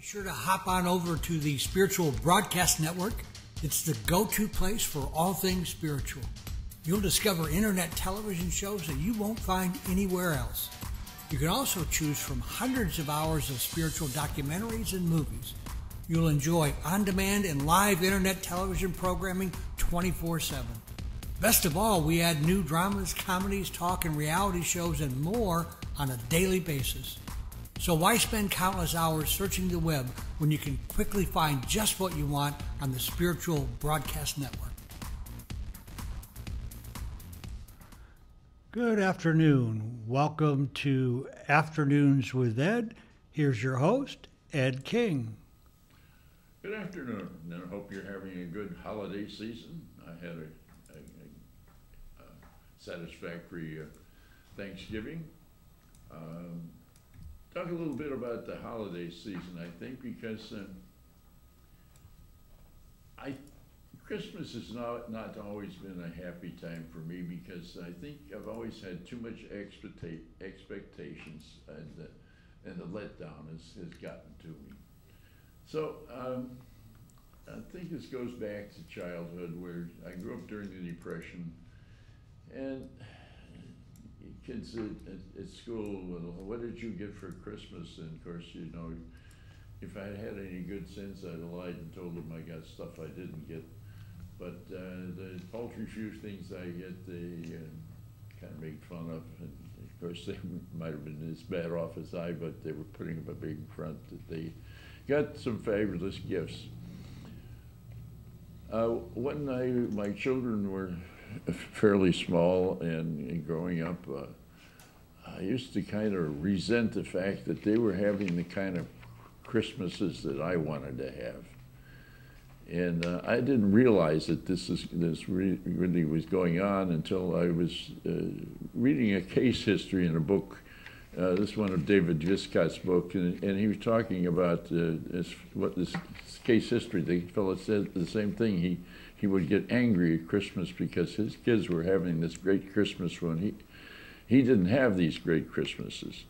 sure to hop on over to the Spiritual Broadcast Network. It's the go-to place for all things spiritual. You'll discover internet television shows that you won't find anywhere else. You can also choose from hundreds of hours of spiritual documentaries and movies. You'll enjoy on-demand and live internet television programming 24/7. Best of all, we add new dramas, comedies, talk, and reality shows and more on a daily basis. So why spend countless hours searching the web when you can quickly find just what you want on the Spiritual Broadcast Network? Good afternoon. Welcome to Afternoons with Ed. Here's your host, Ed King. Good afternoon, and I hope you're having a good holiday season. I had a satisfactory Thanksgiving. Talk a little bit about the holiday season, I think, because Christmas has not always been a happy time for me, because I think I've always had too much expectations, and the letdown has gotten to me. So I think this goes back to childhood, where I grew up during the Depression, and kids at school, well, what did you get for Christmas? And of course, you know, if I had any good sense, I'd have lied and told them I got stuff I didn't get. But the paltry few things I get, they kind of made fun of. And of course, they might have been as bad off as I, but they were putting up a big front that they got some fabulous gifts. When my children were fairly small and growing up, I used to kind of resent the fact that they were having the kind of Christmases that I wanted to have. And I didn't realize that this really was going on until I was reading a case history in a book. This one of David Viscott's book, and he was talking about this case history. The fellow said the same thing. He would get angry at Christmas because his kids were having this great Christmas when he didn't have these great Christmases.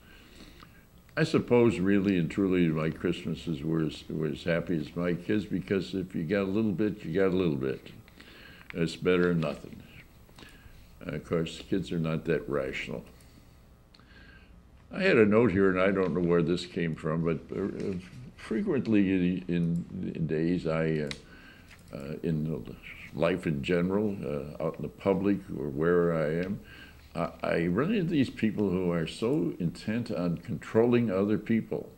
I suppose really and truly my Christmases were as happy as my kids, because if you got a little bit, you got a little bit. It's better than nothing. Of course, kids are not that rational. I had a note here, and I don't know where this came from, but frequently in days in life in general, out in the public or where I am, I run into these people who are so intent on controlling other people.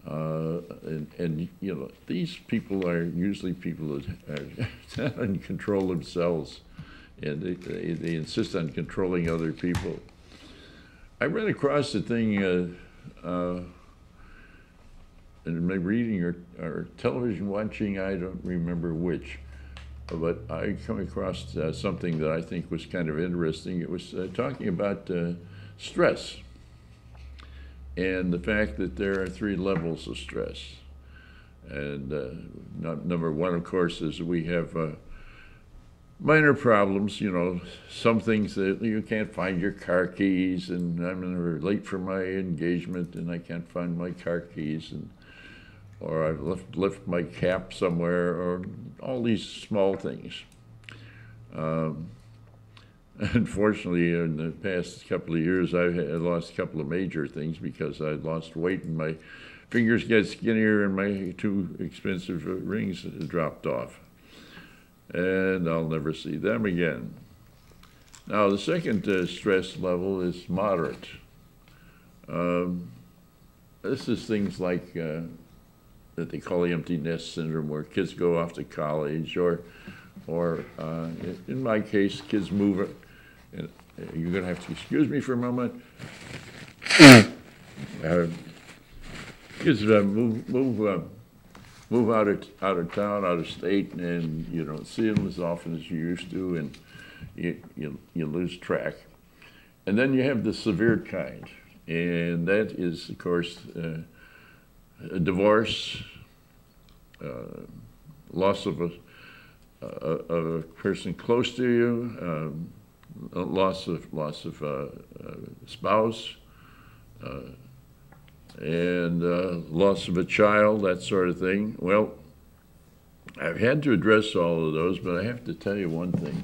And you know, these people are usually people that are in control themselves, and they insist on controlling other people. I ran across a thing in my reading or television watching, I don't remember which, but I come across something that I think was kind of interesting. It was talking about stress, and the fact that there are 3 levels of stress. And number 1, of course, is we have minor problems, you know, some things that you can't find your car keys, and I'm late for my engagement and I can't find my car keys, or I've left my cap somewhere, or all these small things. Unfortunately, in the past couple of years, I lost a couple of major things because I lost weight and my fingers get skinnier and my 2 expensive rings dropped off. And I'll never see them again. Now, the second stress level is moderate. This is things like that they call the empty nest syndrome, where kids go off to college, or in my case, kids move. And you're going to have to excuse me for a moment. Kids move out of town, out of state, and you don't see them as often as you used to, and you lose track. And then you have the severe kind, and that is, of course, a divorce, loss of a person close to you, loss of spouse, and loss of a child, that sort of thing. Well, I've had to address all of those, but I have to tell you one thing.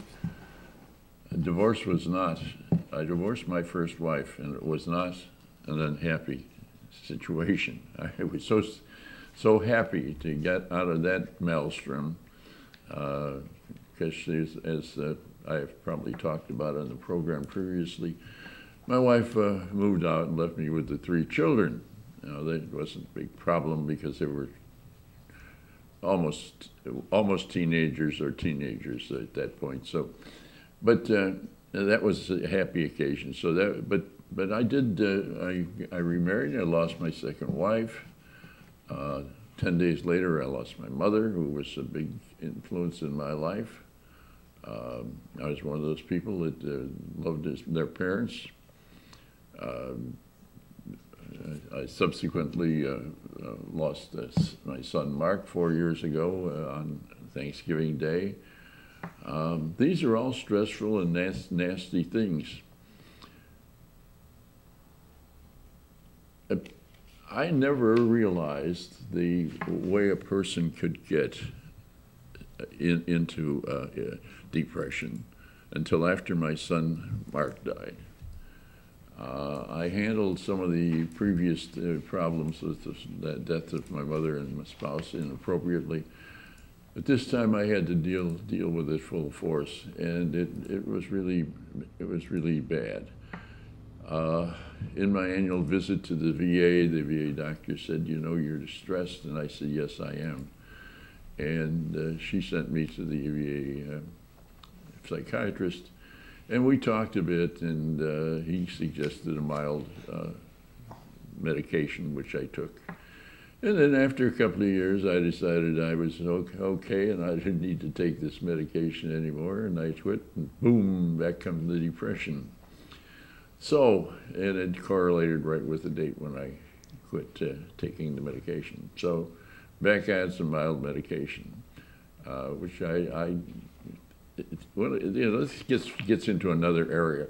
Divorce was not. I divorced my first wife, and it was not an unhappy situation. I was so happy to get out of that maelstrom, because as I've probably talked about on the program previously, my wife moved out and left me with the 3 children. That wasn't a big problem because they were almost teenagers or teenagers at that point. So, but that was a happy occasion. So that, but I did. I remarried. I lost my second wife. 10 days later, I lost my mother, who was a big influence in my life. I was one of those people that loved their parents. I subsequently lost my son Mark 4 years ago on Thanksgiving Day. These are all stressful and nasty things. I never realized the way a person could get into depression until after my son Mark died. I handled some of the previous problems with the death of my mother and my spouse inappropriately, but this time I had to deal with it full force, and it was really bad. In my annual visit to the VA doctor said, "You know, you're distressed," and I said, "Yes, I am." And she sent me to the VA psychiatrist, and we talked a bit, and he suggested a mild medication, which I took. And then after a couple of years, I decided I was okay, and I didn't need to take this medication anymore, and I quit, and boom, back comes the depression. So, and it correlated right with the date when I quit taking the medication. So, back I had some mild medication, which well, you know, this gets into another area.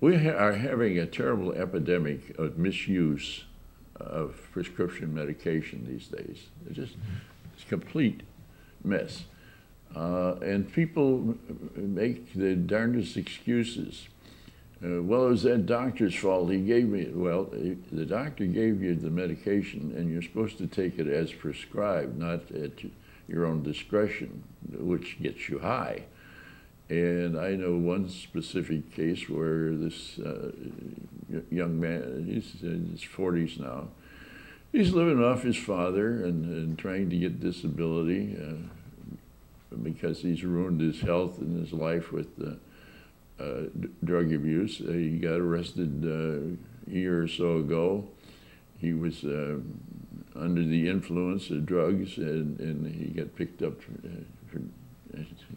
We are having a terrible epidemic of misuse of prescription medication these days. It's just it's a complete mess. And people make the darndest excuses. Well, it was that doctor's fault. He gave me, well, the doctor gave you the medication, and you're supposed to take it as prescribed, not at your own discretion, which gets you high. And I know one specific case where this young man, he's in his 40s now, he's living off his father and trying to get disability because he's ruined his health and his life with drug abuse. He got arrested a year or so ago. He was under the influence of drugs, and he got picked up for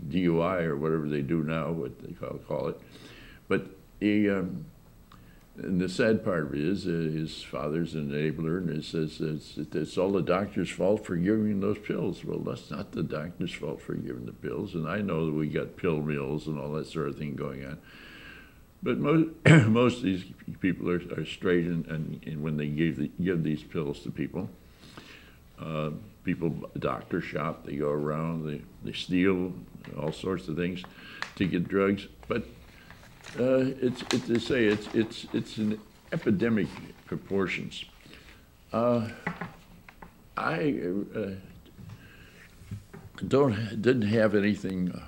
DUI or whatever they do now, what they call it. But he, and the sad part of it is his father's an enabler, and it says it's all the doctor's fault for giving those pills. Well, that's not the doctor's fault for giving the pills, and I know that we got pill mills and all that sort of thing going on. But most of these people are straight, and when they give these pills to people, doctor shop, they go around, they steal all sorts of things to get drugs. But it's an epidemic proportions. I didn't have anything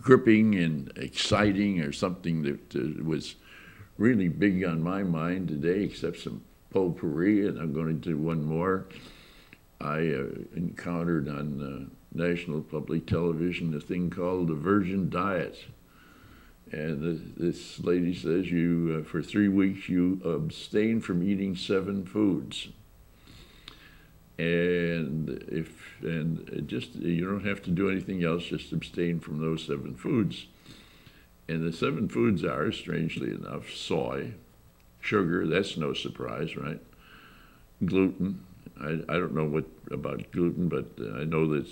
gripping and exciting or something that was really big on my mind today, except some potpourri, and I'm going to do one more. I encountered on national public television a thing called the Virgin Diet. And this lady says you, for 3 weeks, you abstain from eating 7 foods. And you don't have to do anything else, just abstain from those 7 foods. And the 7 foods are, strangely enough, soy, sugar, that's no surprise, right? Gluten. I don't know what about gluten, but I know that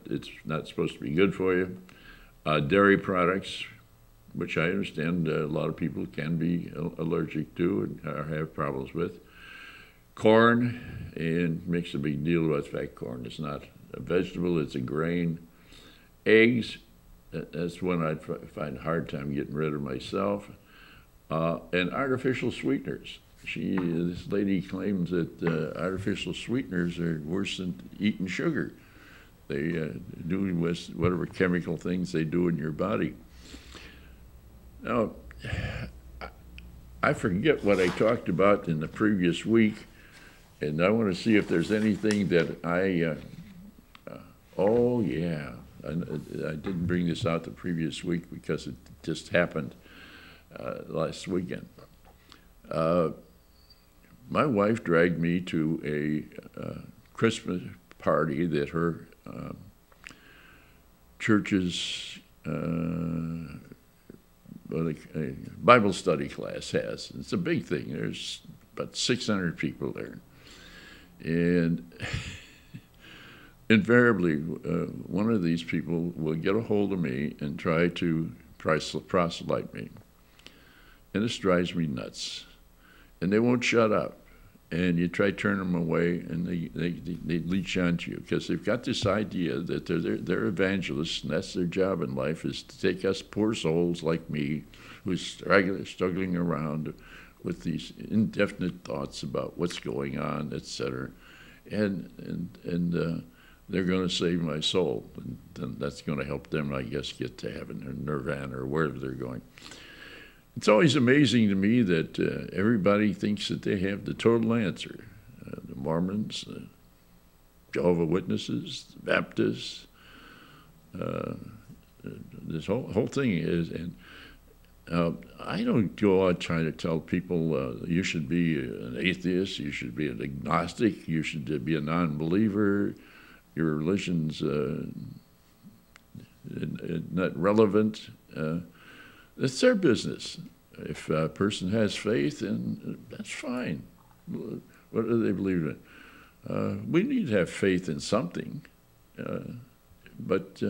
it's not supposed to be good for you. Dairy products, which I understand a lot of people can be allergic to and or have problems with. Corn, and makes a big deal about the fact corn is not a vegetable, it's a grain. Eggs, that's one I find a hard time getting rid of myself. And artificial sweeteners. This lady claims that artificial sweeteners are worse than eating sugar. They do with whatever chemical things they do in your body. Now, I forget what I talked about in the previous week, and I want to see if there's anything that oh yeah, I didn't bring this out the previous week because it just happened last weekend. My wife dragged me to a Christmas party that her church's a Bible study class has. It's a big thing. There's about 600 people there. And invariably, one of these people will get a hold of me and try to proselyte me. And this drives me nuts. And they won't shut up. And you try to turn them away, and they leech onto you because they've got this idea that they're evangelists, and that's their job in life, is to take us poor souls like me, who's struggling around with these indefinite thoughts about what's going on, etc. And they're going to save my soul, and then that's going to help them, I guess, get to heaven or nirvana or wherever they're going. It's always amazing to me that everybody thinks that they have the total answer. The Mormons, the Jehovah's Witnesses, the Baptists, this whole thing is, and I don't go out trying to tell people you should be an atheist, you should be an agnostic, you should be a non-believer, your religion's not relevant. It's their business. If a person has faith, then that's fine. What do they believe in? We need to have faith in something. But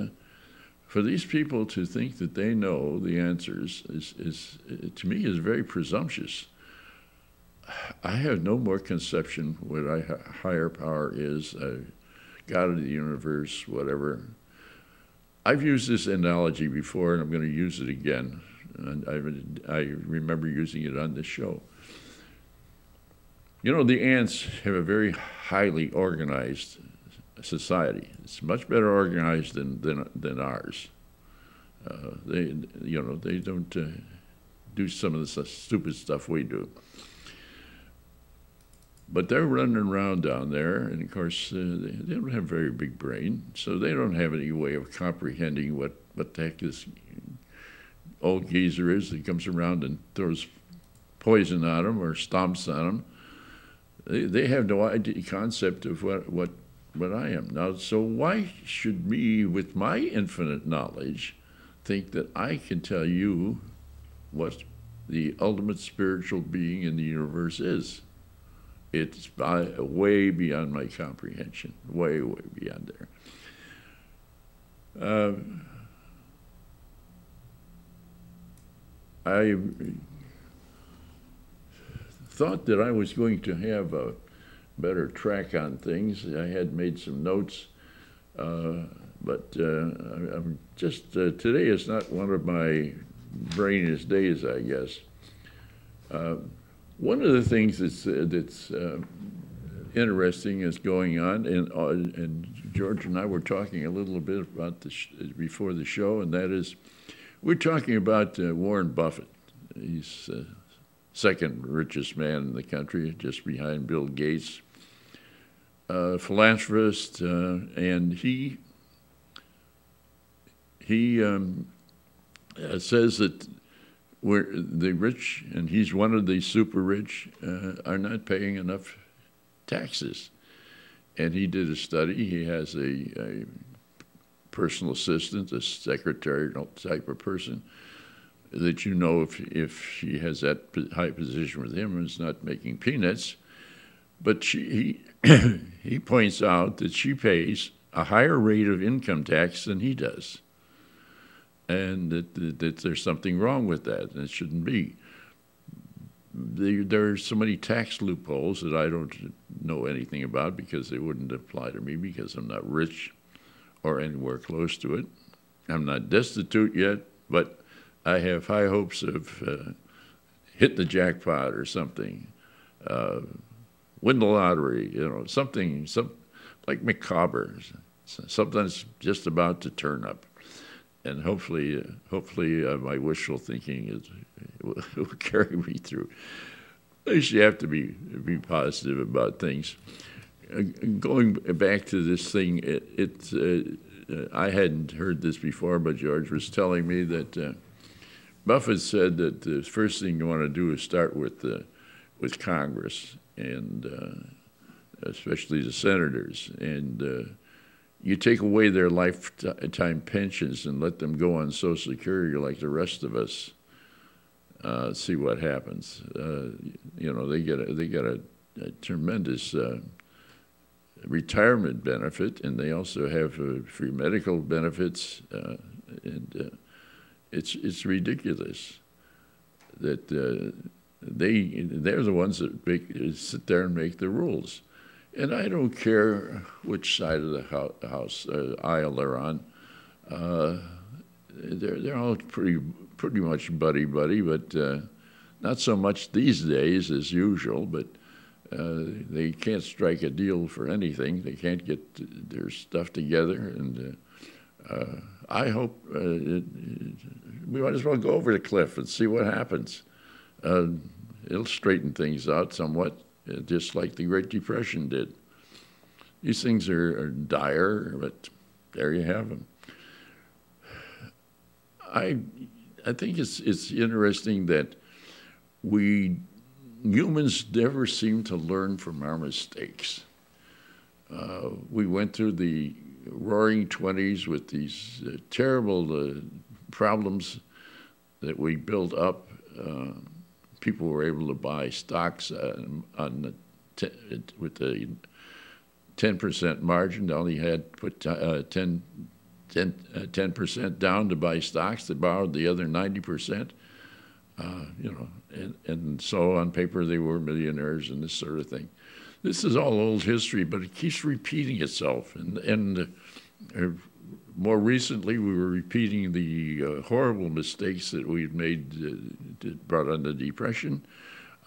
for these people to think that they know the answers is to me, is very presumptuous. I have no more conception what a higher power is, God of the universe, whatever. I've used this analogy before, and I'm going to use it again. And I remember using it on this show. You know, the ants have a very highly organized society. It's much better organized than ours. They don't do some of the stupid stuff we do. But they're running around down there, and of course, they don't have a very big brain, so they don't have any way of comprehending what the heck this old geezer is that comes around and throws poison on them or stomps on them. They have no concept of what I am. Now, so why should me, with my infinite knowledge, think that I can tell you what the ultimate spiritual being in the universe is? It's way beyond my comprehension, way, way beyond there. I thought that I was going to have a better track on things. I had made some notes, but I'm just today is not one of my brainiest days, I guess. One of the things that's interesting is going on, and George and I were talking a little bit about this before the show, and that is, we're talking about Warren Buffett. He's the second richest man in the country, just behind Bill Gates, philanthropist, and he says that the rich, and he's one of the super rich, are not paying enough taxes. And he did a study. He has a personal assistant, a secretary type of person, that you know if she has that high position with him and is not making peanuts. But he points out that she pays a higher rate of income tax than he does. and that there's something wrong with that, and it shouldn't be. There are so many tax loopholes that I don't know anything about because they wouldn't apply to me because I'm not rich or anywhere close to it. I'm not destitute yet, but I have high hopes of hit the jackpot or something, win the lottery, something like McCobber, something that's just about to turn up. And hopefully, my wishful thinking will carry me through. At least you have to be positive about things. Going back to this thing, I hadn't heard this before, but George was telling me that Buffett said that the first thing you want to do is start with Congress, and especially the senators, and you take away their lifetime pensions and let them go on Social Security like the rest of us. See what happens. They get a tremendous retirement benefit, and they also have free medical benefits, and it's ridiculous that they're the ones that sit there and make the rules. And I don't care which side of the house aisle they're on. They're all pretty much buddy-buddy, but not so much these days as usual. But they can't strike a deal for anything. They can't get their stuff together. And I hope we might as well go over the cliff and see what happens. It'll straighten things out somewhat, just like the Great Depression did. These things are dire, but there you have them. I think it's interesting that humans never seem to learn from our mistakes. We went through the roaring 20s with these terrible problems that we built up. People were able to buy stocks with the 10% margin. They only had to put 10% down to buy stocks. They borrowed the other 90%. And so on paper they were millionaires and this sort of thing. This is all old history, but it keeps repeating itself. And more recently, we were repeating the horrible mistakes that we had made that brought on the Depression.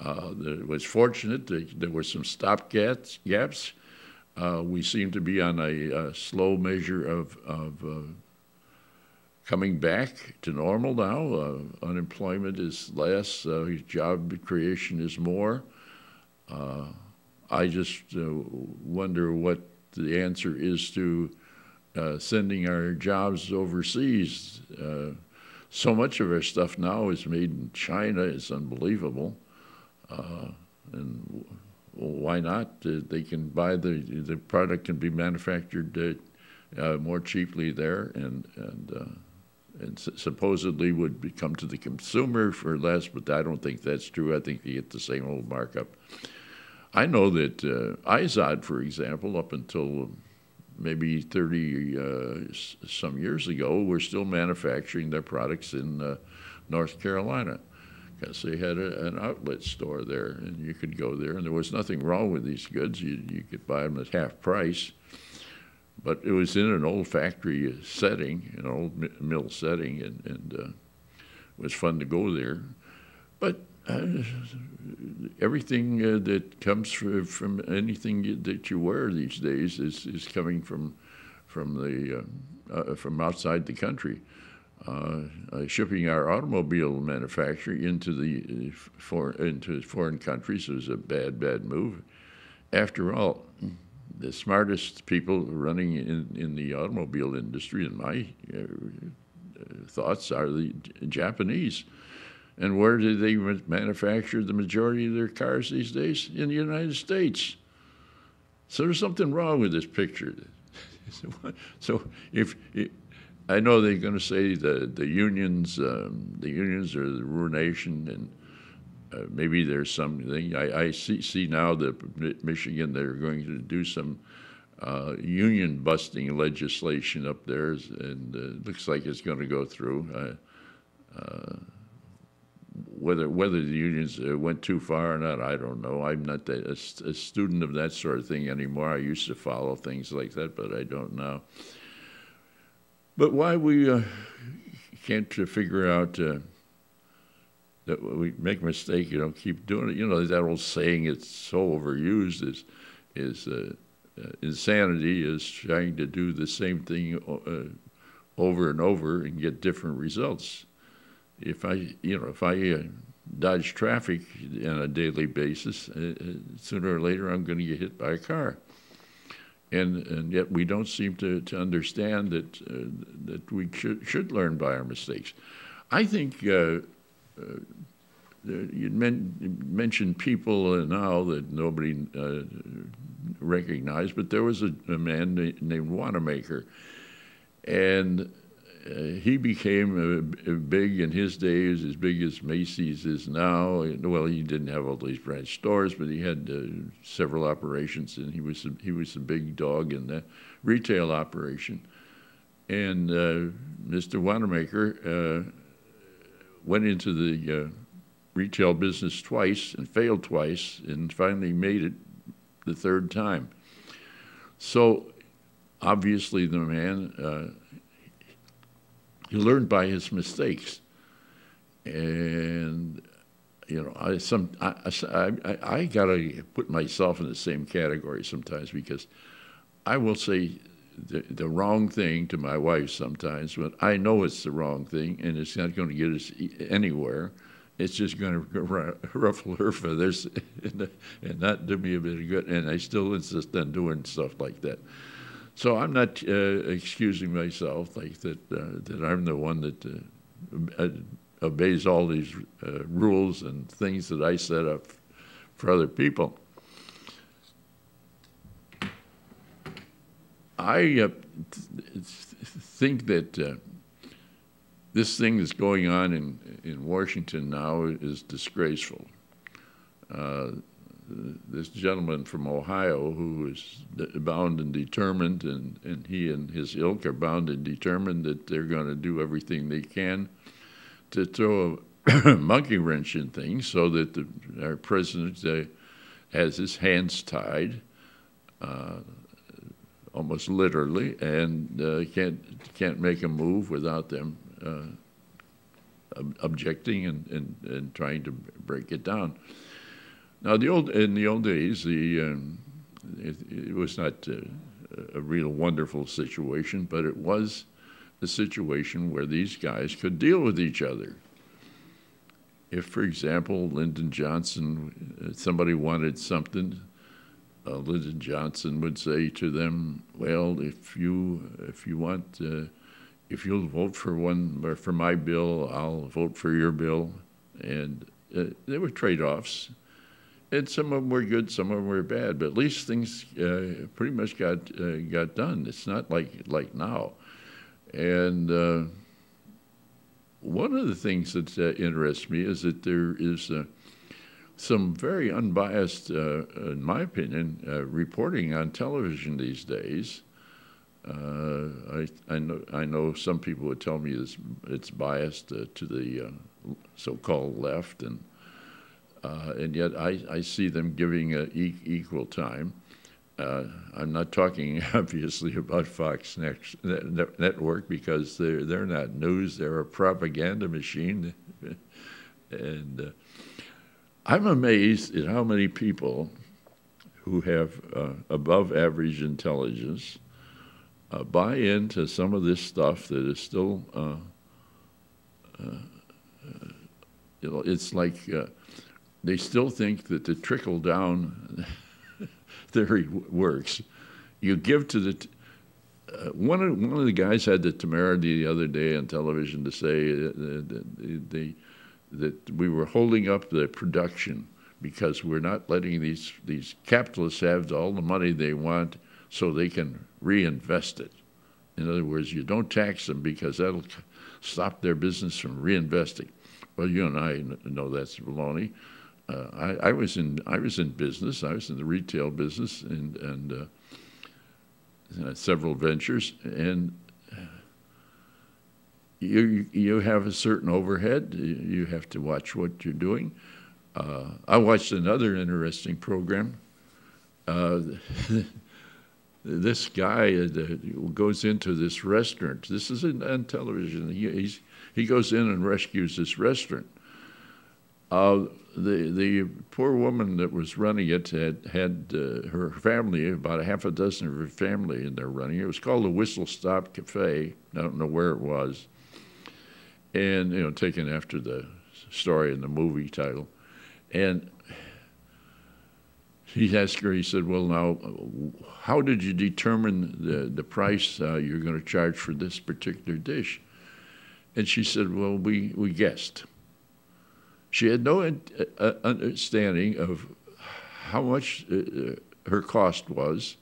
It was fortunate that there were some stop gaps. We seem to be on a slow measure of coming back to normal now. Unemployment is less. Job creation is more. I just wonder what the answer is to sending our jobs overseas. So much of our stuff now is made in China. It's unbelievable. And why not? They can buy the product can be manufactured more cheaply there, and supposedly would come to the consumer for less, but I don't think that's true. I think they get the same old markup. I know that Izod, for example, up until maybe 30 some years ago, were still manufacturing their products in North Carolina because they had an outlet store there, and you could go there, and there was nothing wrong with these goods. You could buy them at half price, but it was in an old factory setting, an old mill setting, and it was fun to go there. But everything that comes from anything that you wear these days is coming from outside the country. Shipping our automobile manufacturing into foreign countries is a bad move. After all, the smartest people running in the automobile industry, in my thoughts, are the Japanese. And where do they manufacture the majority of their cars these days? In the United States. So there's something wrong with this picture. So if I know they're going to say the unions are the ruination, and maybe there's something. I see now that Michigan, they're going to do some union busting legislation up there, and it looks like it's going to go through. Whether the unions went too far or not, I don't know. I'm not a student of that sort of thing anymore. I used to follow things like that, but I don't now. But why we can't figure out that we make a mistake, keep doing it. That old saying, it's so overused, is insanity is trying to do the same thing over and over and get different results. If I dodge traffic on a daily basis, sooner or later I'm going to get hit by a car. And yet we don't seem to understand that we should learn by our mistakes. I think you mentioned people now that nobody recognized, but there was a man named Wanamaker, and he became big in his days, as big as Macy's is now. Well, he didn't have all these branch stores, but he had several operations, and he was a big dog in the retail operation. And Mr. Wanamaker went into the retail business twice and failed twice, and finally made it the third time. So obviously the man, he learned by his mistakes, and I gotta put myself in the same category sometimes, because I will say the wrong thing to my wife sometimes, but I know it's the wrong thing, and it's not going to get us anywhere. It's just going to ruffle her feathers and not do me a bit of good, and I still insist on doing stuff like that. So I'm not excusing myself like that I'm the one that obeys all these rules and things that I set up for other people. I think that this thing that's going on in Washington now is disgraceful. This gentleman from Ohio, who is bound and determined, and he and his ilk are bound and determined that they're going to do everything they can to throw a monkey wrench in things, so that our president has his hands tied, almost literally, and can't make a move without them objecting and trying to break it down. Now, in the old days, it was not a real wonderful situation, but it was a situation where these guys could deal with each other. If, for example, Lyndon Johnson, somebody wanted something, Lyndon Johnson would say to them, "Well, if you'll vote for my bill, I'll vote for your bill," and there were trade-offs. And some of them were good, some of them were bad, but at least things pretty much got done. It's not like now. And one of the things that interests me is that there is some very unbiased, in my opinion, reporting on television these days. I know some people would tell me it's biased to the so-called left, and yet I see them giving equal time. I'm not talking obviously about Fox Network, because they're not news; they're a propaganda machine. And I'm amazed at how many people who have above average intelligence buy into some of this stuff that is still, it's like they still think that the trickle-down theory works. You give to the one of the guys had the temerity the other day on television to say that we were holding up the production because we're not letting these capitalists have all the money they want so they can reinvest it. In other words, you don't tax them because that'll stop their business from reinvesting. Well, you and I know that's baloney. I was in business. I was in the retail business, and several ventures, and you have a certain overhead. You have to watch what you're doing. I watched another interesting program. This guy goes into this restaurant. This is on television. He goes in and rescues this restaurant. The poor woman that was running it had her family, about a half a dozen of her family in there running it. It was called the Whistle Stop Cafe. I don't know where it was. And, taken after the story in the movie title. And he asked her, he said, well, now, how did you determine the price you're going to charge for this particular dish? And she said, well, we guessed. She had no understanding of how much her cost was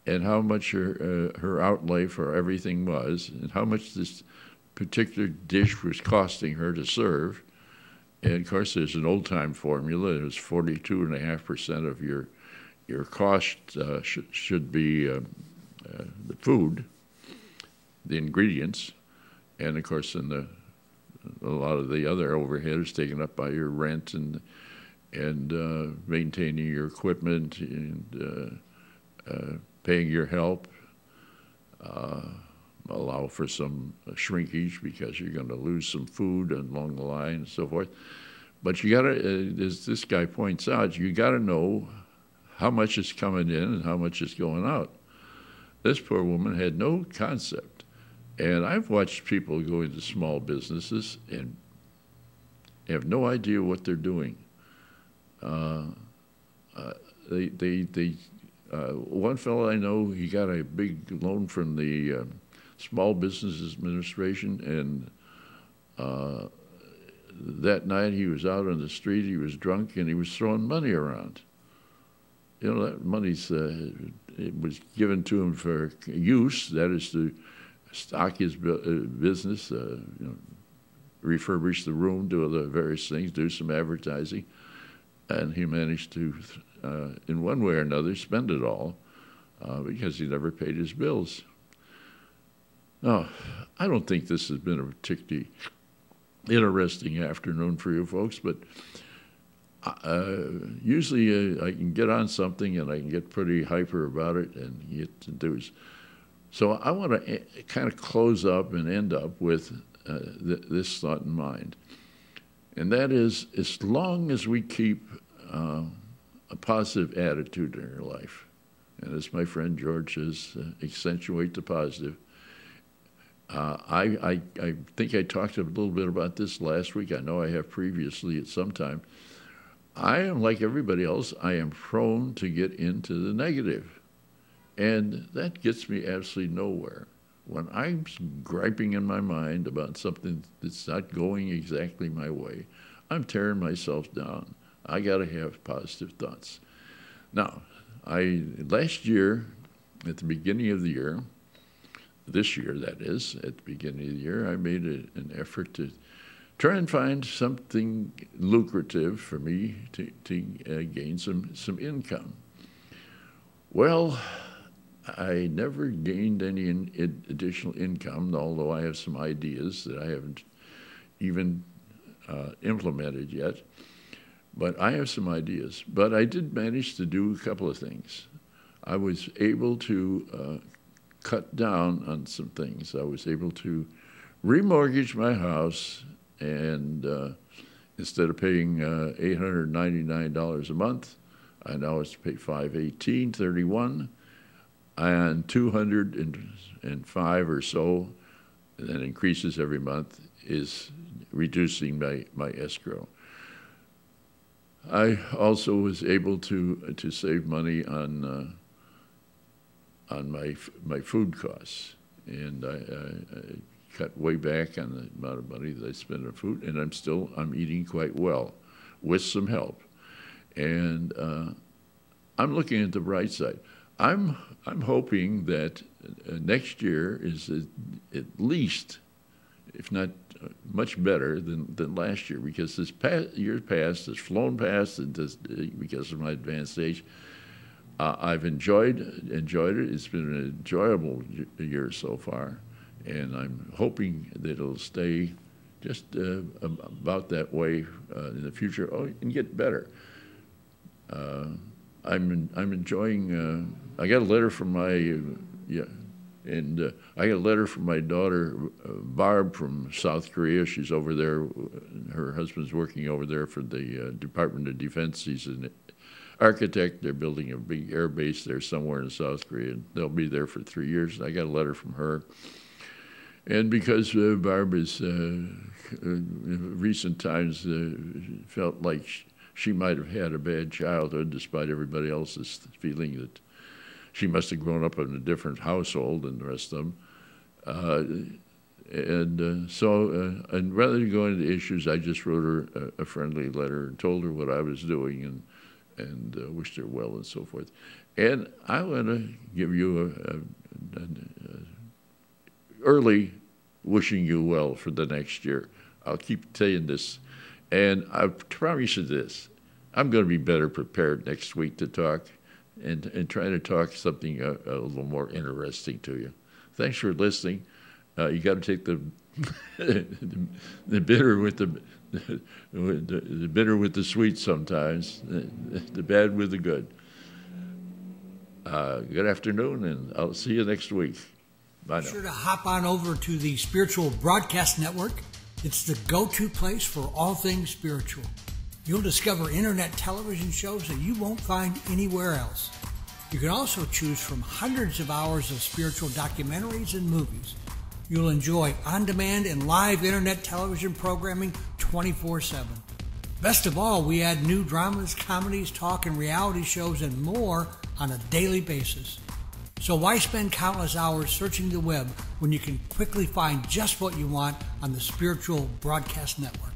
and how much her outlay for everything was and how much this particular dish was costing her to serve. And, of course, there's an old-time formula. It was 42.5% of your cost should be the food, the ingredients, and, of course, a lot of the other overhead is taken up by your rent and maintaining your equipment and paying your help. Allow for some shrinkage because you're going to lose some food along the line and so forth. But you got to, as this guy points out, you got to know how much is coming in and how much is going out. This poor woman had no concept. And I've watched people go into small businesses and have no idea what they're doing. One fellow I know, he got a big loan from the Small Business Administration, and that night he was out on the street, he was drunk, and he was throwing money around. That money's, it was given to him for use, that is to stock his business, refurbish the room, do other various things, do some advertising, and he managed to, in one way or another, spend it all because he never paid his bills. Now, I don't think this has been a particularly interesting afternoon for you folks, but usually I can get on something and I can get pretty hyper about it and get to do. So I want to kind of close up and end up with this thought in mind. And that is, as long as we keep a positive attitude in our life, and as my friend George says, accentuate the positive. I think I talked a little bit about this last week. I know I have previously at some time. I am like everybody else. I am prone to get into the negative. And that gets me absolutely nowhere. When I'm griping in my mind about something that's not going exactly my way, I'm tearing myself down. I got to have positive thoughts. Now, last year, at the beginning of the year, this year that is, at the beginning of the year, I made an effort to try and find something lucrative for me to gain some income. Well, I never gained any additional income, although I have some ideas that I haven't even implemented yet. But I have some ideas. But I did manage to do a couple of things. I was able to cut down on some things. I was able to remortgage my house, and instead of paying $899 a month, I now have to pay $518.31, and $205 or so, and that increases every month, is reducing my escrow. I also was able to save money on my food costs, and I cut way back on the amount of money that I spend on food, and I'm eating quite well, with some help, and I'm looking at the bright side. I'm hoping that next year is at least, if not much better than last year, because this year past has flown past, and because of my advanced age, I've enjoyed it. It's been an enjoyable year so far, and I'm hoping that it'll stay just about that way in the future. Oh, and get better. I'm enjoying. I got a letter from my I got a letter from my daughter Barb from South Korea. She's over there. Her husband's working over there for the Department of Defense. He's an architect. They're building a big air base there somewhere in South Korea. They'll be there for 3 years. I got a letter from her. And because Barb is, in recent times, felt like she might have had a bad childhood, despite everybody else's feeling that she must have grown up in a different household than the rest of them. And rather than go into issues, I just wrote her a friendly letter and told her what I was doing and wished her well and so forth. And I want to give you an early wishing you well for the next year. I'll keep saying this, and I promise you this: I'm going to be better prepared next week to talk and try to talk something a little more interesting to you. Thanks for listening. You got to take the bitter with the bitter with the sweet sometimes, the bad with the good. Good afternoon, and I'll see you next week. Bye now. Be sure to hop on over to the Spiritual Broadcast Network. It's the go-to place for all things spiritual. You'll discover internet television shows that you won't find anywhere else. You can also choose from hundreds of hours of spiritual documentaries and movies. You'll enjoy on-demand and live internet television programming 24/7. Best of all, we add new dramas, comedies, talk, and reality shows and more on a daily basis. So why spend countless hours searching the web when you can quickly find just what you want on the Spiritual Broadcast Network?